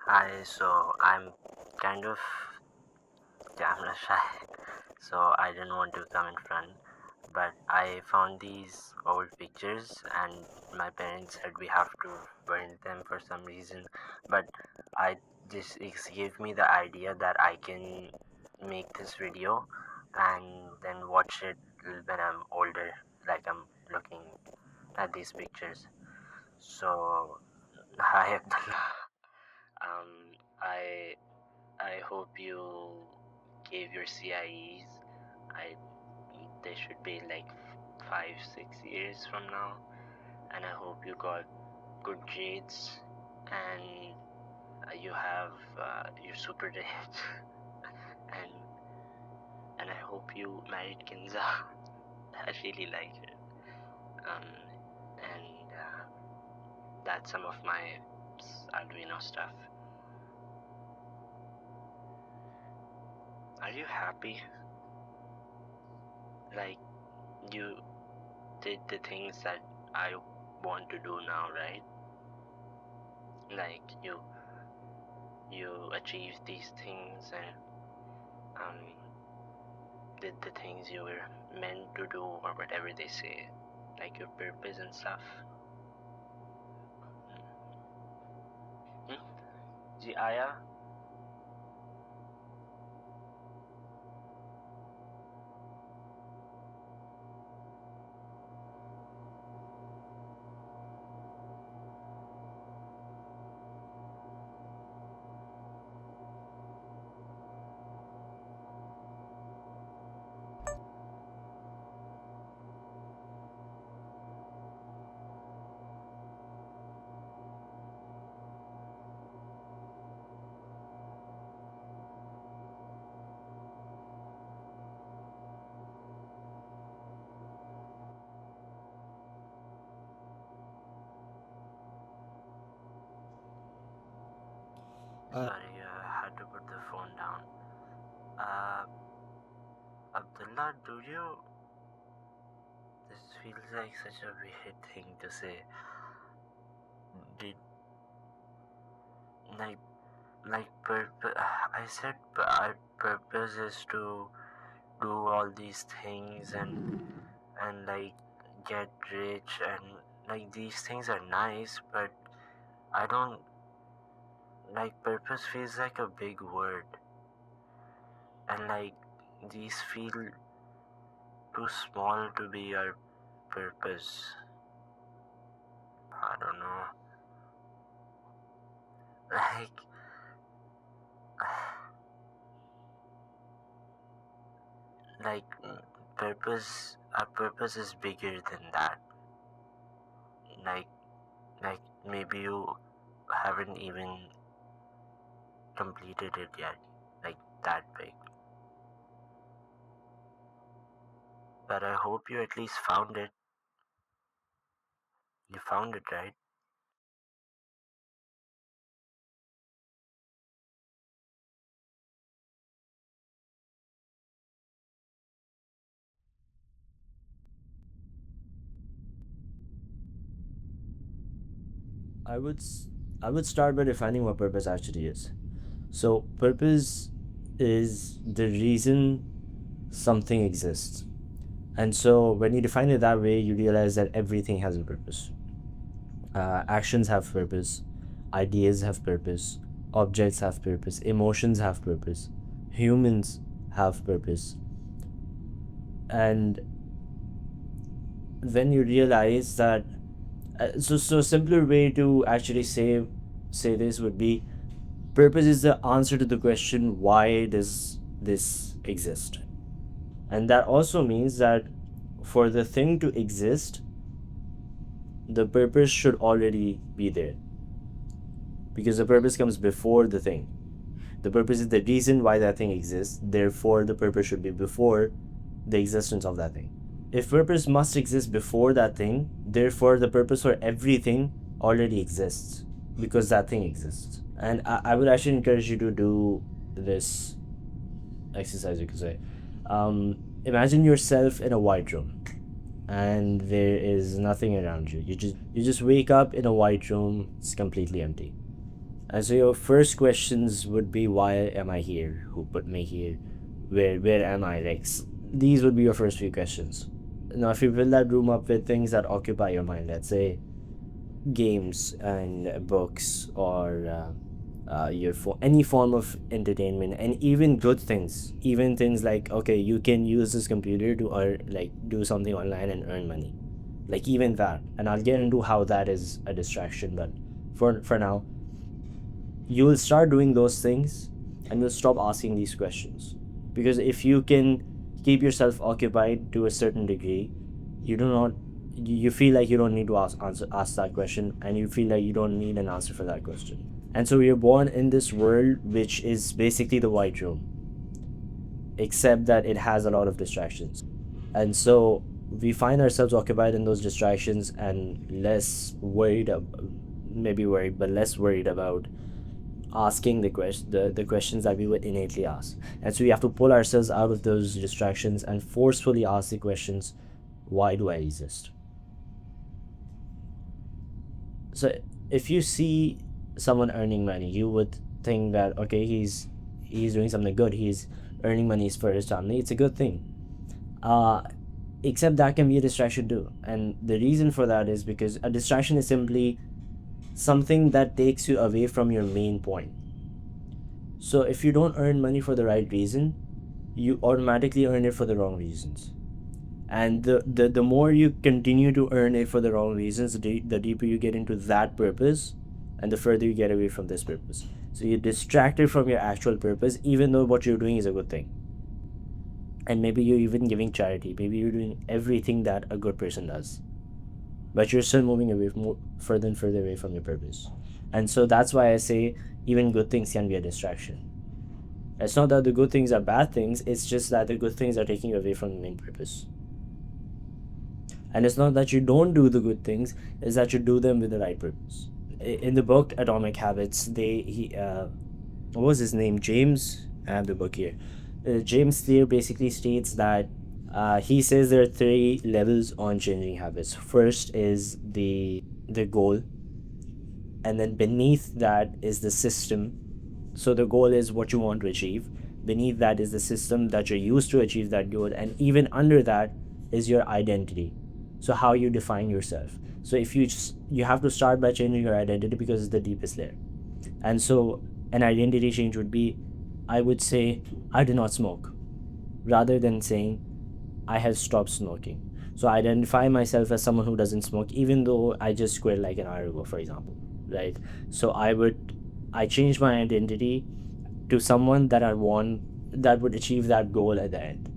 Hi, so I'm kind of camera shy, so I didn't want to come in front. But I found these old pictures, and my parents said we have to burn them for some reason. But I it gave me the idea that I can make this video and then watch it when I'm older, like I'm looking at these pictures. So, hi Abdullah. Um, I I hope you gave your CIEs. I They should be like 5-6 years from now, and I hope you got good grades and you're super rich and I hope you married Kinza. I really like her. Um, and That's some of my Arduino stuff. Are you happy? Like you did the things that I want to do now, right? Like you achieved these things and um, did the things you were meant to do or whatever they say, like your purpose and stuff. Hmm? Ji Aya? Uh, Sorry, I had to put the phone down. Uh, Abdullah, do you? This feels like such a weird thing to say. Did like like purpose? I said our purpose is to do all these things and like get rich and like these things are nice, but I don't like purpose feels like a big word and like these feel too small to be our purpose. I don't know. Like like purpose our purpose is bigger than that. Like like maybe you haven't even completed it yet. Like that big. But I hope you at least found it. You found it, right? I would s- I would start by defining what purpose actually is. So purpose is the reason something exists. And so when you define it that way, you realize that everything has a purpose. Actions have purpose, ideas have purpose, objects have purpose, emotions have purpose, humans have purpose. And then you realize that so simpler way to actually say this would be purpose is the answer to the question why does this exist, and that also means that for the thing to exist the purpose should already be there, because the purpose comes before the thing. The purpose is the reason why that thing exists, therefore the purpose should be before the existence of that thing. If purpose must exist before that thing, therefore the purpose for everything already exists because that thing exists. And I would actually encourage you to do this exercise, you could say. Imagine yourself in a white room and there is nothing around you. You just wake up in a white room, it's completely empty. And so your first questions would be, why am I here? Who put me here? Where am I? These would be your first few questions. Now, if you fill that room up with things that occupy your mind, let's say games and books, or any form of entertainment, and even good things, even things like, okay, you can use this computer to earn, like, do something online and earn money, like even that. And I'll get into how that is a distraction, but for now, you will start doing those things and you'll stop asking these questions. Because if you can keep yourself occupied to a certain degree, you do not you feel like you don't need to ask that question, and you feel like you don't need an answer for that question. And so we are born in this world which is basically the white room, except that it has a lot of distractions. And so we find ourselves occupied in those distractions and less worried, maybe worried, but less worried about asking the questions that we would innately ask. And so we have to pull ourselves out of those distractions and forcefully ask the questions, why do I exist? So if you see someone earning money, you would think that, okay, he's doing something good, he's earning money for his family, it's a good thing. uh Except that can be a distraction too, and the reason for that is because a distraction is simply something that takes you away from your main point. So if you don't earn money for the right reason, you automatically earn it for the wrong reasons. And the more you continue to earn it for the wrong reasons, the deeper you get into that purpose, and the further you get away from this purpose. So you're distracted from your actual purpose, even though what you're doing is a good thing. And maybe you're even giving charity, maybe you're doing everything that a good person does, but you're still moving away from, further and further away from your purpose. And so that's why I say even good things can be a distraction. It's not that the good things are bad things, it's just that the good things are taking you away from the main purpose. And it's not that you don't do the good things, it's that you do them with the right purpose. In the book Atomic Habits, what was his name? James? I have the book here. James Clear basically states that he says there are three levels on changing habits. First is the goal, and then beneath that is the system. So the goal is what you want to achieve. Beneath that is the system that you're used to achieve that goal, and even under that is your identity. So how you define yourself. So if you have to start by changing your identity, because it's the deepest layer. And so an identity change would be, I would say, I do not smoke, rather than saying I have stopped smoking. So I identify myself as someone who doesn't smoke, even though I just quit like an hour ago, for example. Right? So I change my identity to someone that I want, that would achieve that goal at the end.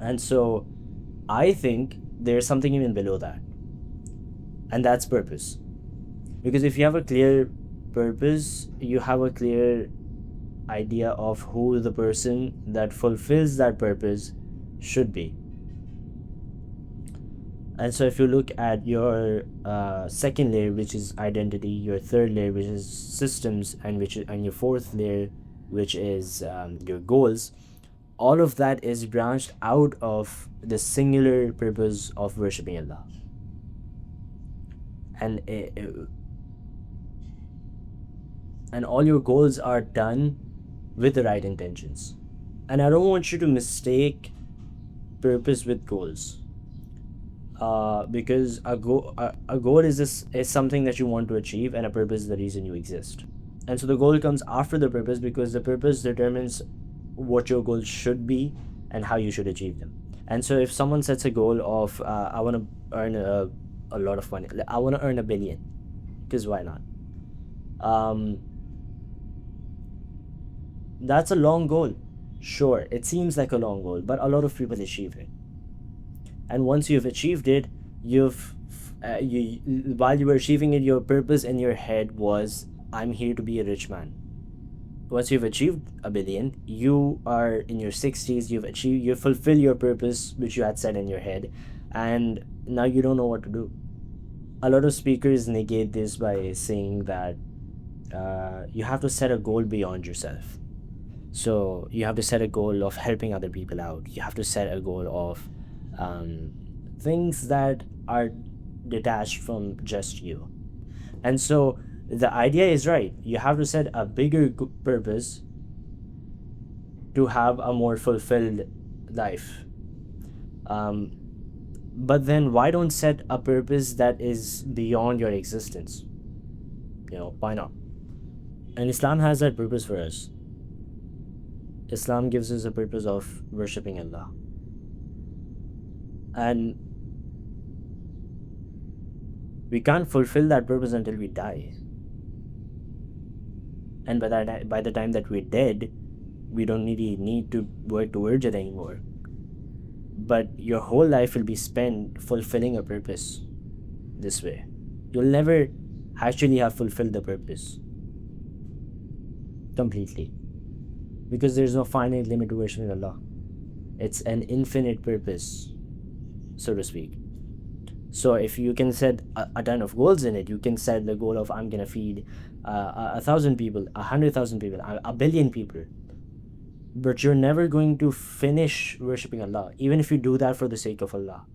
And so I think there's something even below that, and that's purpose. Because if you have a clear purpose, you have a clear idea of who the person that fulfills that purpose should be. And so if you look at your second layer, which is identity, your third layer, which is systems, and your fourth layer, which is your goals, all of that is branched out of the singular purpose of worshiping Allah. And and all your goals are done with the right intentions. And I don't want you to mistake purpose with goals. Because a goal is something that you want to achieve, and a purpose is the reason you exist. And so the goal comes after the purpose, because the purpose determines what your goals should be and how you should achieve them. And so if someone sets a goal of I want to earn a lot of money, I want to earn 1 billion, because why not? um that's a long goal. Sure, it seems like a long goal, but a lot of people achieve it. And once you've achieved it, you've you while you were achieving it, your purpose in your head was, I'm here to be a rich man. Once you've achieved 1 billion, you are in your 60s, you fulfill your purpose which you had set in your head, and now you don't know what to do. A lot of speakers negate this by saying that you have to set a goal beyond yourself. So you have to set a goal of helping other people out. You have to set a goal of things that are detached from just you. And so The idea is right. You have to set a bigger purpose to have a more fulfilled life. Um, but then why don't set a purpose that is beyond your existence? Why not? And Islam has that purpose for us. Islam gives us a purpose of worshipping Allah. And we can't fulfill that purpose until we die. And by the time that we're dead, we don't really need to work towards it anymore. But your whole life will be spent fulfilling a purpose this way. You'll never actually have fulfilled the purpose completely, because there's no finite limit to worshiping Allah. It's an infinite purpose, so to speak. So if you can set a ton of goals in it, you can set the goal of I'm gonna feed 1,000 people, 100,000 people, a billion people. But you're never going to finish worshipping Allah, even if you do that for the sake of Allah.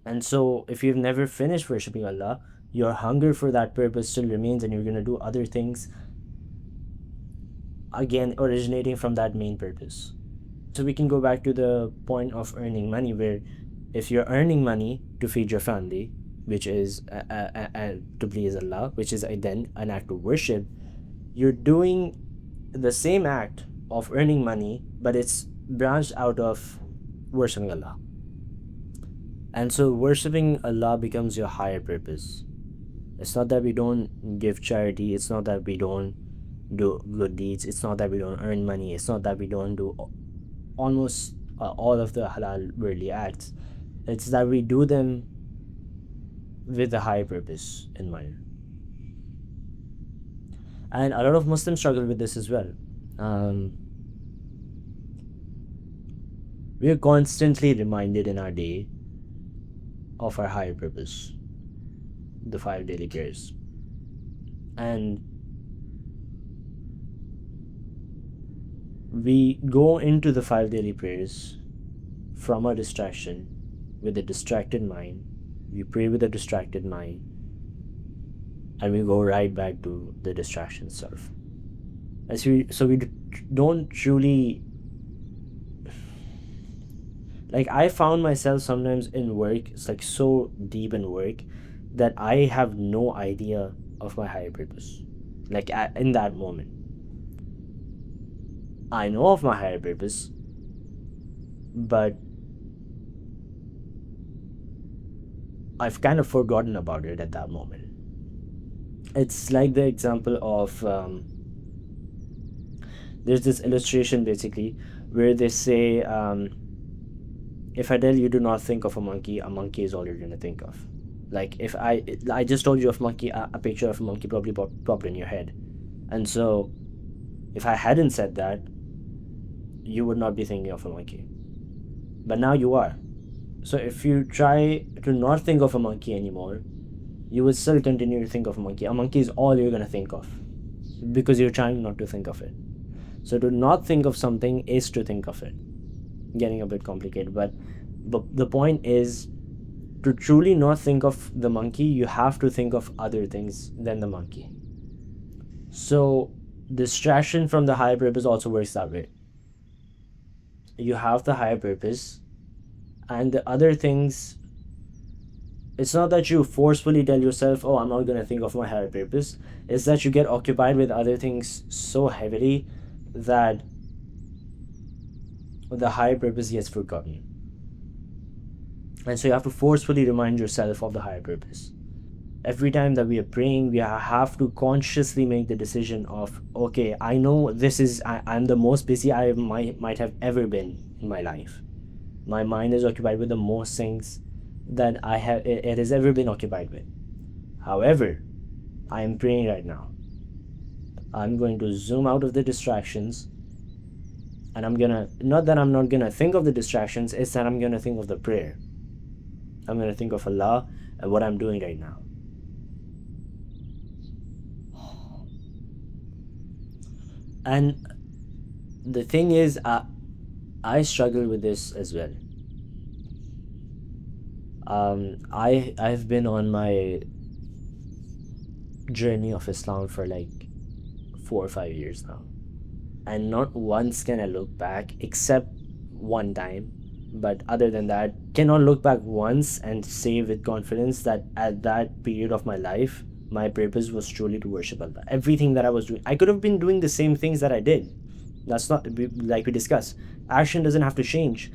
And so if you've never finished worshipping Allah, your hunger for that purpose still remains, and you're gonna do other things again originating from that main purpose. So we can go back to the point of earning money, where if you're earning money to feed your family, which is to please Allah, which is then an act of worship, you're doing the same act of earning money, but it's branched out of worshiping Allah. And so worshipping Allah becomes your higher purpose. It's not that we don't give charity, it's not that we don't do good deeds, it's not that we don't earn money, it's not that we don't do almost all of the halal worldly acts. It's that we do them with a high purpose in mind. And a lot of Muslims struggle with this as well. We are constantly reminded in our day of our higher purpose, the 5 daily prayers. And we go into the 5 daily prayers from a distraction with a distracted mind. We pray with a distracted mind, and we go right back to the distraction itself. So we don't truly, like, I found myself sometimes in work, it's like so deep in work that I have no idea of my higher purpose. Like in that moment, I know of my higher purpose, but I've kind of forgotten about it at that moment. It's like the example of there's this illustration basically where they say, if I tell you do not think of a monkey is all you're gonna think of. Like if I just told you of monkey, a picture of a monkey probably popped in your head, and so if I hadn't said that, you would not be thinking of a monkey, but now you are. So if you try to not think of a monkey anymore, you will still continue to think of a monkey. A monkey is all you're gonna think of because you're trying not to think of it. So to not think of something is to think of it. Getting a bit complicated, but the point is, to truly not think of the monkey, you have to think of other things than the monkey. So distraction from the higher purpose also works that way. You have the higher purpose, and the other things, it's not that you forcefully tell yourself, oh, I'm not going to think of my higher purpose. It's that you get occupied with other things so heavily that the higher purpose gets forgotten. And so you have to forcefully remind yourself of the higher purpose. Every time that we are praying, we have to consciously make the decision of, okay, I know this is, I'm the most busy I might have ever been in my life. My mind is occupied with the most things that it has ever been occupied with. However, I am praying right now. I'm going to zoom out of the distractions, and I'm gonna, not that I'm not gonna think of the distractions, it's that I'm gonna think of the prayer. I'm gonna think of Allah and what I'm doing right now. And the thing is, I struggle with this as well. I've been on my journey of Islam for like 4 or 5 years now, and not once can I look back except one time. But other than that, cannot look back once and say with confidence that at that period of my life, my purpose was truly to worship Allah. Everything that I was doing, I could have been doing the same things that I did. That's not like we discussed. Action doesn't have to change.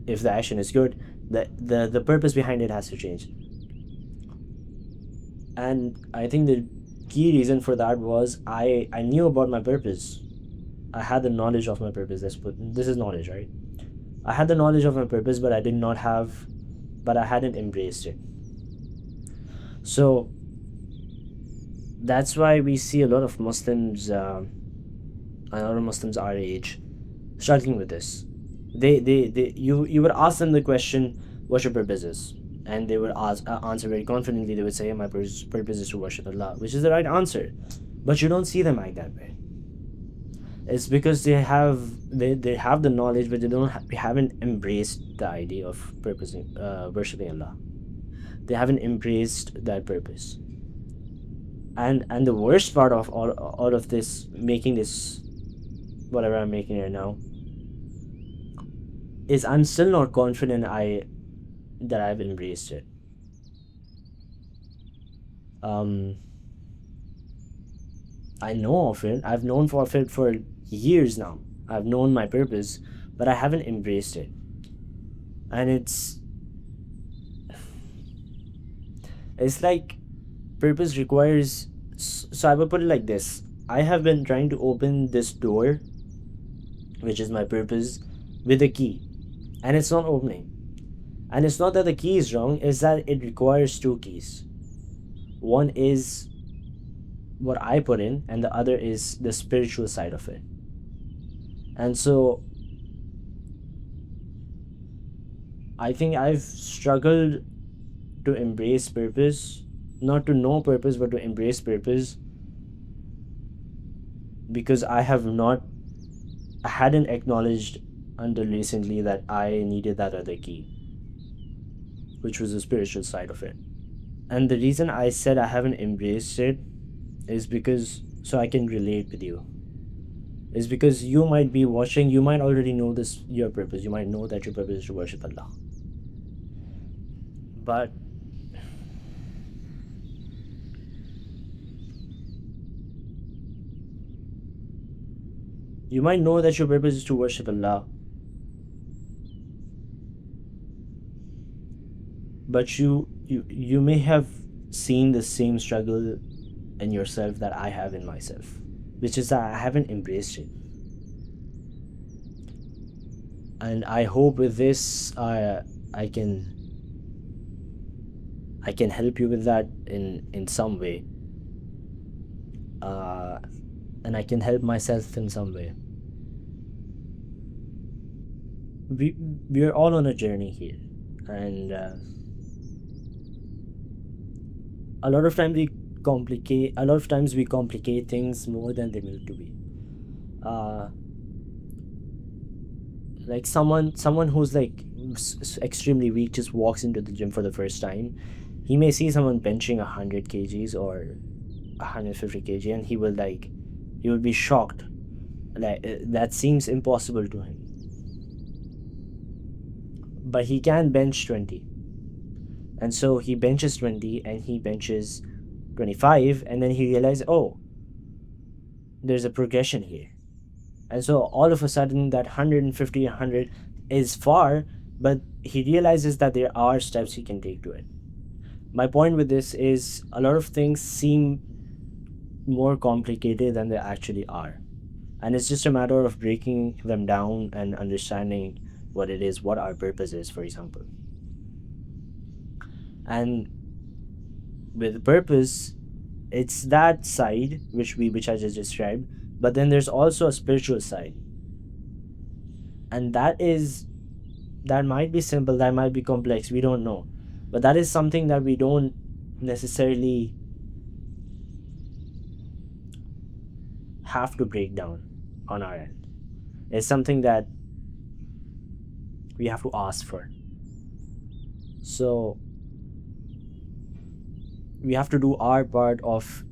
If the action is good, the purpose behind it has to change. And I think the key reason for that was I knew about my purpose. I had the knowledge of my purpose. This is knowledge, right? I had the knowledge of my purpose, but I hadn't embraced it. So that's why we see a lot of Muslims our age, struggling with this. You would ask them the question, "What's your purpose is?" And they would answer very confidently. They would say, "My purpose is to worship Allah," which is the right answer. But you don't see them like that way. It's because they have the knowledge, but they haven't embraced the idea of worshiping Allah. They haven't embraced that purpose. And the worst part of all of this, making this whatever I'm making right now, is I'm still not confident that I've embraced it. Um, I know of it. I've known of it for years now. I've known my purpose, but I haven't embraced it. And it's like purpose requires. So I would put it like this: I have been trying to open this door, which is my purpose, with a key, and it's not opening. And it's not that the key is wrong; it's that it requires two keys. One is what I put in, and the other is the spiritual side of it. And so I think I've struggled to embrace purpose, not to know purpose, but to embrace purpose, because I hadn't acknowledged until recently that I needed that other key, which was the spiritual side of it. And the reason I said I haven't embraced it is because so I can relate with you. Is because you might be watching, you might already know this your purpose. You might know that your purpose is to worship Allah. But you might know that your purpose is to worship Allah, but you may have seen the same struggle in yourself that I have in myself, which is that I haven't embraced it. And I hope with this, I can I can help you with that in some way, uh, and I can help myself in some way. We we're all on a journey here, and a lot of times we complicate things more than they need to be. Uh, like someone who's like extremely weak just walks into the gym for the first time. He may see someone benching 100 kgs or 150 kg, and he will be shocked. Like that seems impossible to him, but he can bench 20. And so he benches 20 and he benches 25, and then he realizes, oh, there's a progression here. And so all of a sudden that 150, 100 is far, but he realizes that there are steps he can take to it. My point with this is a lot of things seem more complicated than they actually are. And it's just a matter of breaking them down and understanding what our purpose is, for example. And with purpose, it's that side which I just described, but then there's also a spiritual side. And that might be simple, that might be complex, we don't know. But that is something that we don't necessarily have to break down on our end. It's something that we have to ask for. So we have to do our part of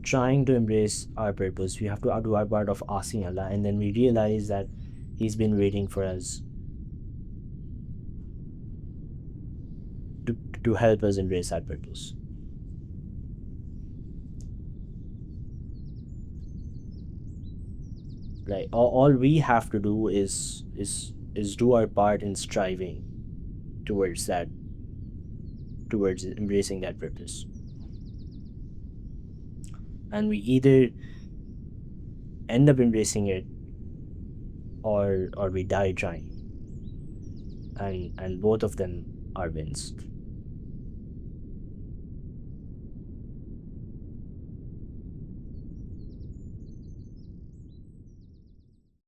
trying to embrace our purpose. We have to do our part of asking Allah, and then we realize that He's been waiting for us to, to help us embrace that purpose. Like all we have to do is do our part in striving towards that, towards embracing that purpose. And we either end up embracing it, or we die trying, and both of them are wins.